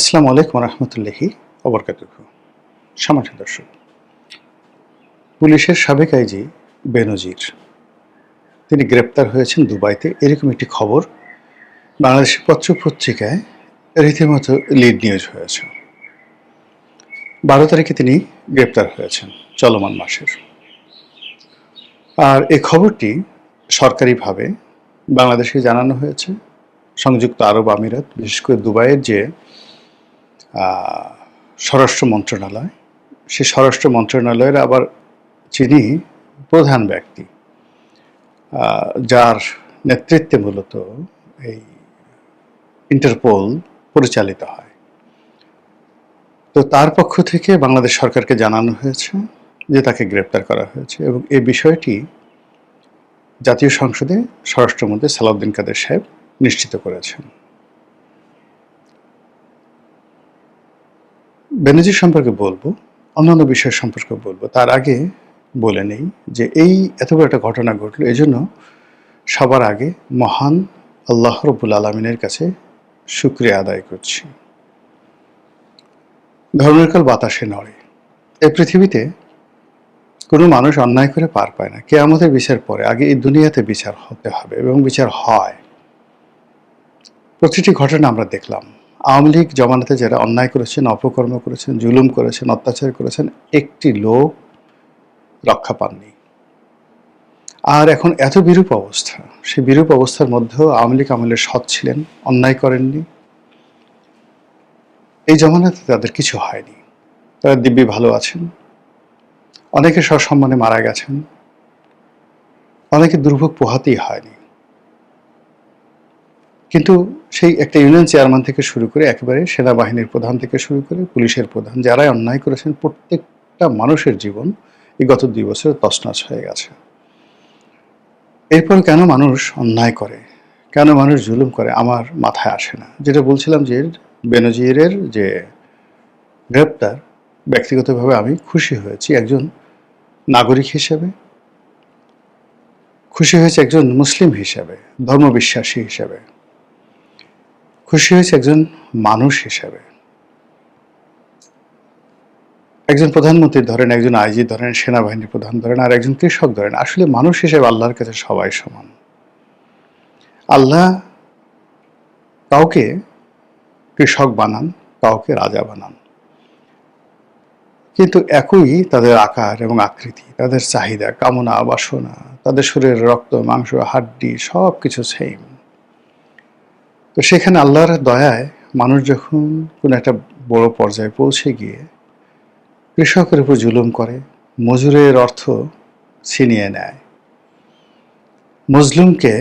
আসসালামু আলাইকুম রহমতুল্লাহি ওবরকাতুহু। সম্মানিত দর্শক, পুলিশের সাবেক আইজি বেনজির তিনি গ্রেপ্তার হয়েছেন দুবাইতে, এরকম একটি খবর বাংলাদেশের পত্র-পত্রিকায় রীতিমতো লিড নিউজ হয়েছে। 12 তারিখে তিনি গ্রেপ্তার হয়েছেন চলমান মাসের। আর এই খবরটি সরকারিভাবে বাংলাদেশকে জানানো হয়েছে। সংযুক্ত আরব আমিরাত, বিশেষ করে দুবাইয়ের যে স্বরাষ্ট্র মন্ত্রণালয়, সেই স্বরাষ্ট্র মন্ত্রণালয়ের আবার যিনি প্রধান ব্যক্তি, যার নেতৃত্বে মূলত এই ইন্টারপোল পরিচালিত হয়, তো তার পক্ষ থেকে বাংলাদেশ সরকারকে জানানো হয়েছে যে তাকে গ্রেপ্তার করা হয়েছে, এবং এই বিষয়টি জাতীয় সংসদে স্বরাষ্ট্রমন্ত্রী সালাউদ্দিন কাদের সাহেব নিশ্চিত করেছেন। বেনজির সম্পর্কে বলবো, অন্যান্য বিষয় সম্পর্কে বলবো, তার আগে বলে নেই যে এই এত বড় একটা ঘটনা ঘটলো, এজন্য সবার আগে মহান আল্লাহ রব্বুল আলমিনের কাছে শুকরিয়া আদায় করছি। ধর্মের কাল বাতাসে নড়ে। এই পৃথিবীতে কোনো মানুষ অন্যায় করে পার পায় না। কিয়ামতের বিচার পরে, আগে এই দুনিয়াতে বিচার হতে হবে, এবং বিচার হয়। প্রতিটি ঘটনা আমরা দেখলাম। আওয়ামী লীগ জমানাতে যারা অন্যায় করেছেন, অপকর্ম করেছেন, জুলুম করেছেন, অত্যাচার করেছেন, একটি লোক রক্ষা পাননি। আর এখন এত বিরূপ অবস্থা, সেই বিরূপ অবস্থার মধ্যেও আওয়ামী লীগ আমলের সৎ ছিলেন, অন্যায় করেননি। এই জমানাতে তাদের কিছু হয়নি, তারা দিব্যি ভালো আছেন। অনেকে সসম্মানে মারা গেছেন, অনেকে দুর্ভোগ পোহাতেই হয়নি। কিন্তু সেই একটা ইউনিয়ন চেয়ারম্যান থেকে শুরু করে একেবারে সেনাবাহিনীর প্রধান থেকে শুরু করে পুলিশের প্রধান, যারাই অন্যায় করেছেন, প্রত্যেকটা মানুষের জীবন এই গত 2 বছরে তছনছ হয়ে গেছে। এরপর কেন মানুষ অন্যায় করে, কেন মানুষ জুলুম করে, আমার মাথায় আসে না। যেটা বলছিলাম যে বেনজিরের যে গ্রেপ্তার, ব্যক্তিগতভাবে আমি খুশি হয়েছি একজন নাগরিক হিসেবে, খুশি হয়েছে একজন মুসলিম হিসেবে, ধর্মবিশ্বাসী হিসেবে, খুশি হয়েছে একজন মানুষ হিসেবে। একজন প্রধানমন্ত্রী ধরেন, একজন আইজি ধরেন, সেনাবাহিনীর প্রধান ধরেন, আর একজন কৃষক ধরেন, আসলে মানুষ হিসেবে আল্লাহর কাছে সবাই সমান। আল্লাহ কাউকে কৃষক বানান, কাউকে রাজা বানান, কিন্তু একই তাদের আকার এবং আকৃতি, তাদের চাহিদা, কামনা, বাসনা, তাদের শরীরের রক্ত, মাংস, হাড্ডি সব কিছু সেম। তো সেখানে আল্লাহর দয়ায় মানুষ যখন কোনো একটা বড় পর্যায়ে পৌঁছে গিয়ে কৃষকের উপর জুলুম করে, মজুরের অর্থ ছিনিয়ে নেয়, মজলুমকে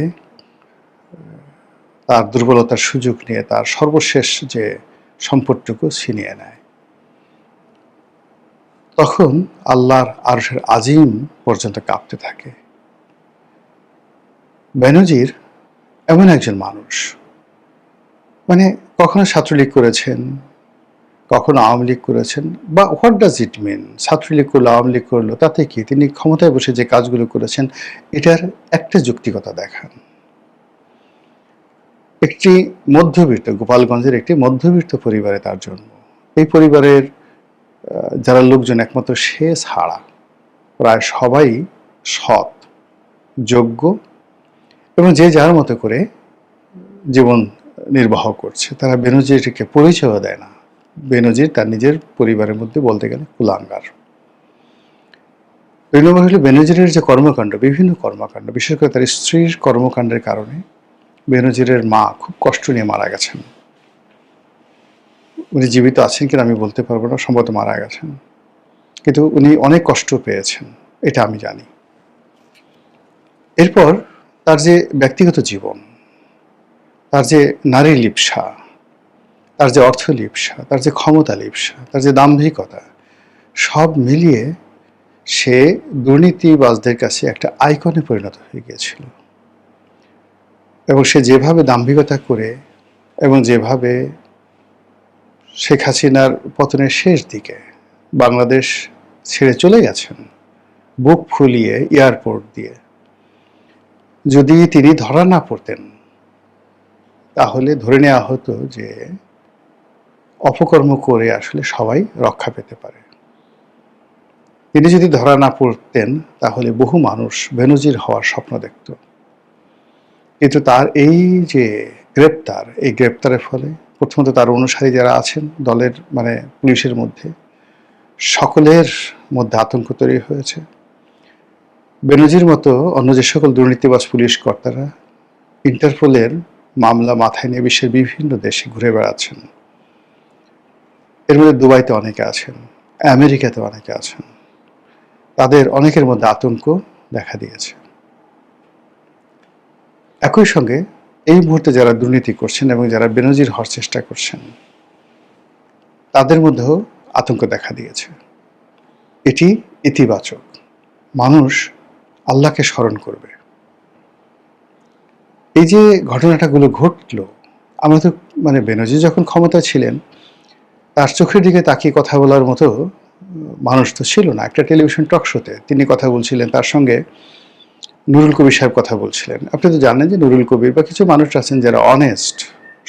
তার দুর্বলতার সুযোগ নিয়ে তার সর্বশেষ যে সম্পদটুকু ছিনিয়ে নেয়, তখন আল্লাহর আরশের আজিম পর্যন্ত কাঁপতে থাকে। বেনজির এমন একজন মানুষ, মানে কখনো ছাত্রলীগ করেছেন, কখনো আওয়ামী লীগ করেছেন, বা হোয়াট ডাজ ইট মিন, ছাত্রলীগ করলো, আওয়ামী লীগ করলো, তাতে কি? তিনি ক্ষমতায় বসে যে কাজগুলো করেছেন, এটার একটা যৌক্তিকতা দেখান। একটি মধ্যবিত্ত, গোপালগঞ্জের একটি মধ্যবিত্ত পরিবারে তার জন্ম। এই পরিবারের যারা লোকজন, একমাত্র সে ছাড়া প্রায় সবাই সৎ, যোগ্য, এবং যে যার মতো করে জীবন নির্বাহ করছে। তারা বেনজিরকে পরিচয়ও দেয় না। বেনজির তার নিজের পরিবারের মধ্যে বলতে গেলে কুলাঙ্গার। 2 নম্বর হলো বেনজিরের যে কর্মকাণ্ড, বিভিন্ন কর্মকাণ্ড, বিশেষ করে তার স্ত্রীর কর্মকাণ্ডের কারণে বেনজিরের মা খুব কষ্ট নিয়ে মারা গেছেন। উনি জীবিত আছেন কিনা আমি বলতে পারবো না, সম্ভবত মারা গেছেন, কিন্তু উনি অনেক কষ্ট পেয়েছেন, এটা আমি জানি। এরপর তার যে ব্যক্তিগত জীবন, তার যে নারী লিপ্সা, তার যে অর্থ লিপ্সা, তার যে ক্ষমতা লিপ্সা, তার যে দাম্ভিকতা, সব মিলিয়ে সে দুর্নীতিবাজদের কাছে একটা আইকনে পরিণত হয়ে গিয়েছিল। এবং সে যেভাবে দাম্ভিকতা করে, এবং যেভাবে শেখ হাসিনার পতনের শেষ দিকে বাংলাদেশ ছেড়ে চলে গেছেন বুক ফুলিয়ে এয়ারপোর্ট দিয়ে, যদি তিনি ধরা না পড়তেন তাহলে ধরে নেওয়া হতো যে অপকর্ম করে আসলে সবাই রক্ষা পেতে পারে। তিনি যদি ধরা না পড়তেন তাহলে বহু মানুষ বেনজির হওয়ার স্বপ্ন দেখত। কিন্তু তার এই যে গ্রেপ্তার, এই গ্রেপ্তারের ফলে প্রথমত তার অনুসারী যারা আছেন দলের পুলিশের মধ্যে, সকলের মধ্যে আতঙ্ক তৈরি হয়েছে। বেনজির মতো অন্য যে সকল দুর্নীতিবাজ পুলিশ কর্তারা ইন্টারপোলের মামলা মাথায় নিয়ে বিশ্বের বিভিন্ন দেশে ঘুরে বেড়াচ্ছেন, এর মধ্যে দুবাইতে অনেকে আছেন, আমেরিকাতে অনেকে আছেন, তাদের অনেকের মধ্যে আতঙ্ক দেখা দিয়েছে। একই সঙ্গে এই মুহূর্তে যারা দুর্নীতি করছেন এবং যারা বেনজির হওয়ার চেষ্টা করছেন, তাদের মধ্যেও আতঙ্ক দেখা দিয়েছে। এটি ইতিবাচক। মানুষ আল্লাহকে স্মরণ করবে। এই যে ঘটনাটাগুলো ঘটলো, আমরা তো বেনজির যখন ক্ষমতা ছিলেন, তার চোখের দিকে তাকিয়ে কথা বলার মতো মানুষ তো ছিল না। একটা টেলিভিশন টক শোতে তিনি কথা বলছিলেন, তার সঙ্গে নুরুল কবির সাহেব কথা বলছিলেন। আপনি তো জানেন যে নুরুল কবির বা কিছু মানুষ আছেন যারা অনেস্ট,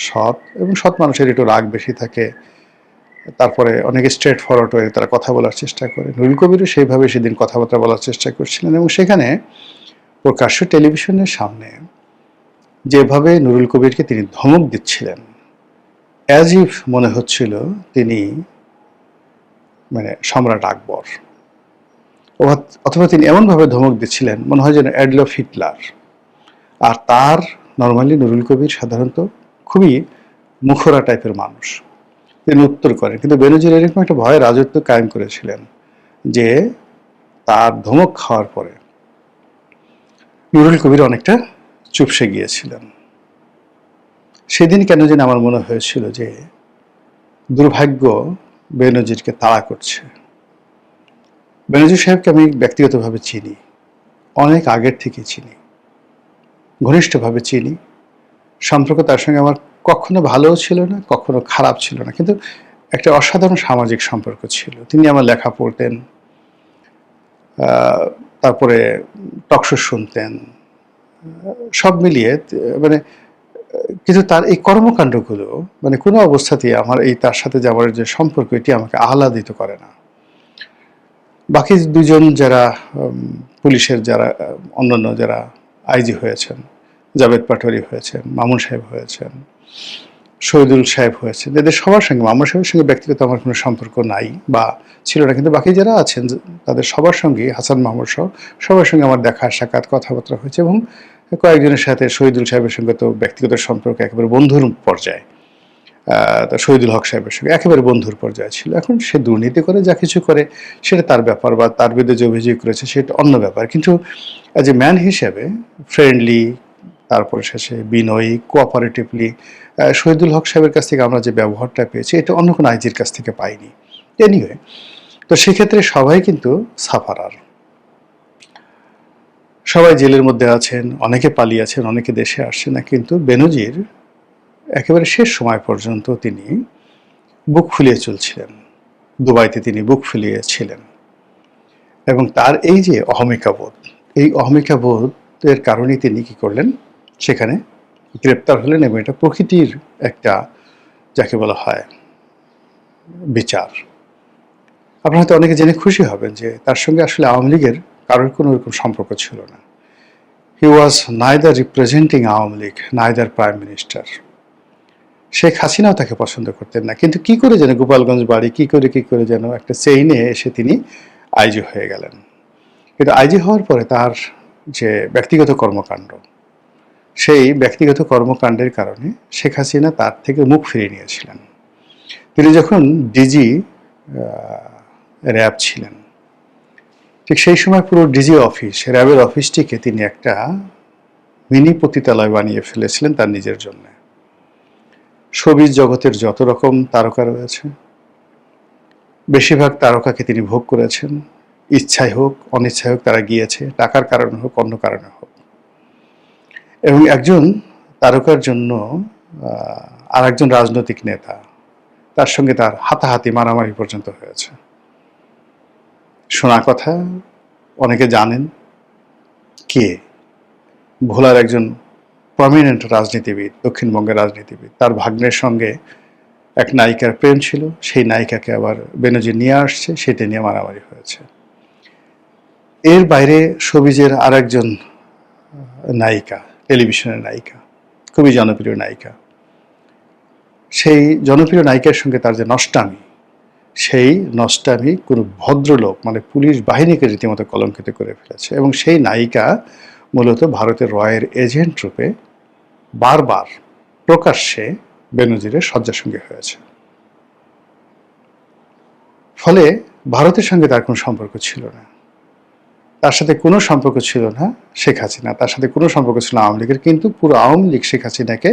সৎ, এবং সৎ মানুষের একটু রাগ বেশি থাকে, তারপরে অনেকে স্ট্রেট ফরওয়ার্ড হয়ে তারা কথা বলার চেষ্টা করে। নুরুল কবিরও সেইভাবে সেদিন কথাবার্তা বলার চেষ্টা করছিলেন, এবং সেখানে প্রকাশ্য টেলিভিশনের সামনে যেভাবে নুরুল কবিরকে তিনি ধমক দিচ্ছিলেন, অ্যাজ ইফ মনে হচ্ছিল তিনি সম্রাট আকবর, অথবা তিনি এমনভাবে ধমক দিচ্ছিলেন মনে হয় যেন অ্যাডলফ হিটলার। আর তার নর্মালি নুরুল কবির সাধারণত খুবই মুখরা টাইপের মানুষ, তিনি উত্তর করেন। কিন্তু বেনজির এরকম একটা ভয়ের রাজত্ব কায়েম করেছিলেন যে তার ধমক খাওয়ার পরে নুরুল কবির অনেকটা চুপসে গিয়েছিলেন। সেদিন কেন যেন আমার মনে হয়েছিল যে দুর্ভাগ্য বেনজিরকে তাড়া করছে। বেনজির সাহেবকে আমি ব্যক্তিগতভাবে চিনি, অনেক আগের থেকে চিনি, ঘনিষ্ঠভাবে চিনি। সম্পর্ক তার সঙ্গে আমার কখনো ভালোও ছিল না, কখনো খারাপ ছিল না, কিন্তু একটা অসাধারণ সামাজিক সম্পর্ক ছিল। তিনি আমার লেখা পড়তেন, তারপরে টকশো শুনতেন, সব মিলিয়ে কিন্তু তার এই কর্মকাণ্ডগুলো কোনো অবস্থাতেই আমার এই তার সাথে যে আমার যে সম্পর্ক, এটি আমাকে আহ্লাদিত করে না। বাকি দুজন যারা পুলিশের যারা অন্যান্য যারা আইজি হয়েছেন, জাভেদ পাটোয়ারি হয়েছেন, মামুন সাহেব হয়েছেন, শহীদুল সাহেব হয়েছেন, এদের সবার সঙ্গে, মামুন সাহেবের সঙ্গে ব্যক্তিগত আমার কোনো সম্পর্ক নাই বা ছিল না, কিন্তু বাকি যারা আছেন তাদের সবার সঙ্গে, হাসান মাহমুদ সহ সবার সঙ্গে আমার দেখা সাক্ষাৎ কথাবার্তা হয়েছে, এবং কয়েকজনের সাথে শহীদুল সাহেবের সঙ্গে তো ব্যক্তিগত সম্পর্ক একেবারে বন্ধুর পর্যায়ে, শহীদুল হক সাহেবের সঙ্গে একেবারে বন্ধুর পর্যায়ে ছিল। এখন সে দুর্নীতি করে যা কিছু করে সেটা তার ব্যাপার, বা তার বিরুদ্ধে যে অভিযোগ করেছে সেটা অন্য ব্যাপার, কিন্তু অ্যাজ এ ম্যান হিসেবে ফ্রেন্ডলি, তারপরে শেষে বিনয়ী, কোঅপারেটিভলি শহীদুল হক সাহেবের কাছ থেকে আমরা যে ব্যবহারটা পেয়েছি এটা অন্য কোনো আইজির কাছ থেকে পাইনি। এনিওয়ে, তো সেক্ষেত্রে সবাই কিন্তু সাফারার, সবাই জেলের মধ্যে আছেন, অনেকে পালিয়েছেন, অনেকে দেশে আসছেন না, কিন্তু বেনজির একেবারে শেষ সময় পর্যন্ত তিনি বুক ফুলিয়ে চলছিলেন। দুবাইতে তিনি বুক ফুলিয়েছিলেন, এবং তার এই যে অহমিকাবোধ, এই অহমিকাবোধের কারণেই তিনি কি করলেন, সেখানে গ্রেপ্তার হলেন, এবং এটা প্রকৃতির একটা যাকে বলা হয় বিচার। আপনারা হয়তো অনেকে জেনে খুশি হবেন যে তার সঙ্গে আসলে আওয়ামী লীগের কারোর কোনো এরকম সম্পর্ক ছিল না। He was neither representing Awami League, neither prime minister. Sheikh হাসিনাও তাকে পছন্দ করতেন না, কিন্তু কি করে যেন গোপালগঞ্জ বাড়ি কি করে যেন একটা চেইনে এসে তিনি আইজি হয়ে গেলেন। কিন্তু আইজি হওয়ার পরে তার যে ব্যক্তিগত কর্মকাণ্ড, সেই ব্যক্তিগত কর্মকাণ্ডের কারণে শেখ হাসিনা তার থেকে মুখ ফিরিয়ে নিয়েছিলেন। তিনি যখন ডিজি র্যাব ছিলেন, ঠিক সেই সময় পুরো ডিজি অফিস, র্যাবের অফিসটিকে তিনি একটা মিনি পতিতালয় বানিয়ে ফেলেছিলেন তার নিজের জন্য। শোবিজ জগতের যত রকম তারকা রয়েছে, বেশিরভাগ তারকাকে তিনি ভোগ করেছেন। ইচ্ছায় হোক অনিচ্ছায় হোক তারা গিয়েছে, টাকার কারণে হোক অন্য কারণে হোক। এবং একজন তারকার জন্য আর একজন রাজনৈতিক নেতা, তার সঙ্গে তার হাতাহাতি মারামারি পর্যন্ত হয়েছে। শোনা কথা, অনেকে জানেন কে, ভোলার একজন প্রমিনেন্ট রাজনীতিবিদ, দক্ষিণবঙ্গের রাজনীতিবিদ, তার ভাগ্নের সঙ্গে এক নায়িকার প্রেম ছিল, সেই নায়িকাকে আবার বেনজির নিয়ে আসছে, সেটা নিয়ে মারামারি হয়েছে। এর বাইরে শোবিজের আর একজন নায়িকা, টেলিভিশনের নায়িকা, খুবই জনপ্রিয় নায়িকা, সেই জনপ্রিয় নায়িকার সঙ্গে তার যে নষ্টামি, সেই নষ্টামি কোনো ভদ্রলোক মানে পুলিশ বাহিনীকে রীতিমতো কলঙ্কিত করে ফেলেছে। এবং সেই নায়িকা মূলত ভারতের রয়ের এজেন্ট রূপে বারবার প্রকাশ্যে বেনজিরের শয্যাসঙ্গী হয়েছে। ফলে ভারতের সঙ্গে তার কোনো সম্পর্ক ছিল না, তার সাথে কোনো সম্পর্ক ছিল না শেখ হাসিনা, তার সাথে কোনো সম্পর্ক ছিল আওয়ামী লীগের। কিন্তু পুরো আওয়ামী লীগ শেখ হাসিনাকে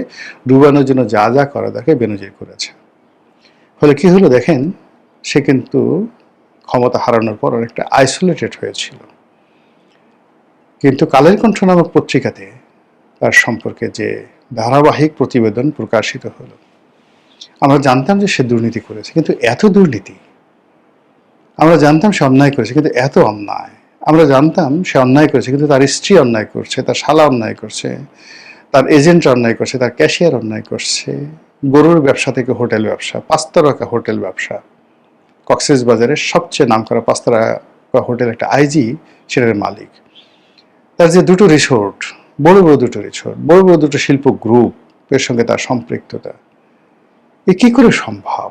ডুবানোর জন্য যা যা করা দরকার বেনজির করেছে। ফলে কি হলো দেখেন, সে কিন্তু ক্ষমতা হারানোর পর অনেকটা আইসোলেটেড হয়েছিল। কিন্তু কালের কণ্ঠ নামক পত্রিকাতে তার সম্পর্কে যে ধারাবাহিক প্রতিবেদন প্রকাশিত হলো, আমরা জানতাম যে সে দুর্নীতি করেছে, কিন্তু এত দুর্নীতি। আমরা জানতাম সে অন্যায় করেছে, কিন্তু এত অন্যায়। আমরা জানতাম সে অন্যায় করেছে, কিন্তু তার স্ত্রী অন্যায় করছে, তার শালা অন্যায় করছে, তার এজেন্ট অন্যায় করছে, তার ক্যাশিয়ার অন্যায় করছে। গরুর ব্যবসা থেকে হোটেল ব্যবসা, 5 তারকা হোটেল ব্যবসা, কক্সেস বাজারের সবচেয়ে নামকরা 5 তারকা হোটেল একটা আইজি সেটার মালিক। তার যে দুটো রিসোর্ট, বড় বড় দুটো রিসোর্ট, বড় বড় দুটো শিল্প গ্রুপ, এর সঙ্গে তার সম্পৃক্ততা, এ কি করে সম্ভব?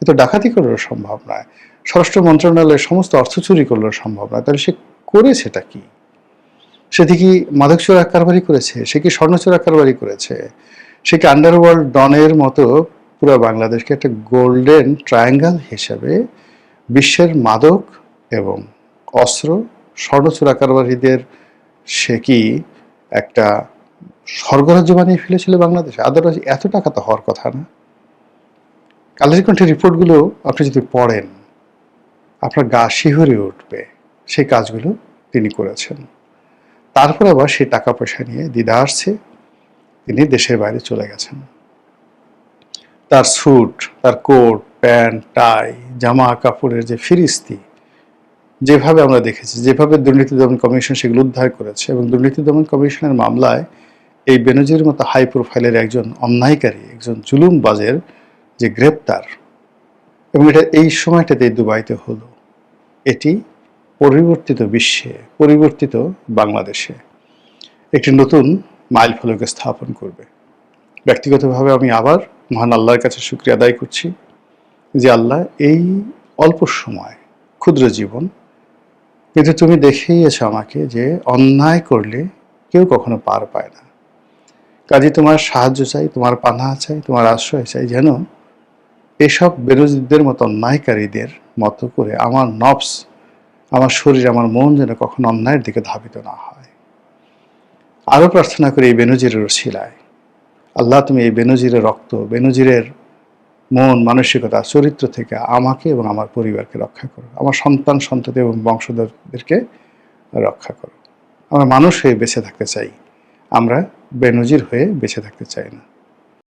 এ তো ডাকাতি করলেও সম্ভব নয়, স্বরাষ্ট্র মন্ত্রণালয়ের সমস্ত অর্থ চুরি করলেও সম্ভব নয়। তাহলে সে করেছেটা কি? সে কি মাদক চোরা কারবারি করেছে? সে কি স্বর্ণ চোরা কারবারি করেছে? সে কি আন্ডারওয়ার্ল্ড ডনের মতো পুরো বাংলাদেশকে একটা গোল্ডেন ট্রায়াঙ্গেল হিসেবে বিশ্বের মাদক এবং অস্ত্র স্বর্ণ চোরা কারবারিদের সে কি একটা স্বর্গরাজ্য বানিয়ে ফেলেছিল বাংলাদেশে? আদারওয়াইজ এত টাকা তো হওয়ার কথা না। কালের কণ্ঠের রিপোর্টগুলো আপনি যদি পড়েন, আপনার গা শিহরে উঠবে। সেই কাজগুলো তিনি করেছেন। তারপর আবার সেই টাকা পয়সা নিয়ে দিদা আসছে, তিনি দেশের বাইরে চলে গেছেন। তার স্যুট, তার কোট, প্যান্ট, টাই, জামা কাপড়ের যে ফিরিস্তি, যেভাবে আমরা দেখেছি, যেভাবে দুর্নীতি দমন কমিশন সেগুলো উদ্ধার করেছে, এবং দুর্নীতি দমন কমিশনের মামলায় এই বেনজিরের মতো হাই প্রোফাইলের একজন অন্যায়কারী, একজন জুলুমবাজের যে গ্রেপ্তার, এবং এটা এই সময়টাতে দুবাইতে হলো, এটি পরিবর্তিত বিশ্বে, পরিবর্তিত বাংলাদেশে একটি নতুন মাইল ফলকে স্থাপন করবে। ব্যক্তিগতভাবে আমি আবার মহান আল্লাহর কাছে শুকরিয়া আদায় করছি যে আল্লাহ, এই অল্প সময়, ক্ষুদ্র জীবন, কিন্তু তুমি দেখিয়েছো আমাকে যে অন্যায় করলে কেউ কখনো পার পায় না। কাজে তোমার সাহায্য চাই, তোমার পানা চাই, তোমার আশ্রয় চাই, যেন এসব বেনজিরদের মতো অন্যায়কারীদের মতো করে আমার নফস, আমার শরীর, আমার মন যেন কখনো অন্যায়ের দিকে ধাবিত না হয়। আরও প্রার্থনা করি এই বেনজিরের ওসিলায়, আল্লাহ তুমি এই বেনজিরের রক্ত, বেনজিরের মন, মানসিকতা, চরিত্র থেকে আমাকে এবং আমার পরিবারকে রক্ষা করো, আমার সন্তান সন্ততি এবং বংশধরদেরকে রক্ষা করো। আমরা মানুষ হয়ে বেঁচে থাকতে চাই, আমরা বেনজির হয়ে বেঁচে থাকতে চাই না।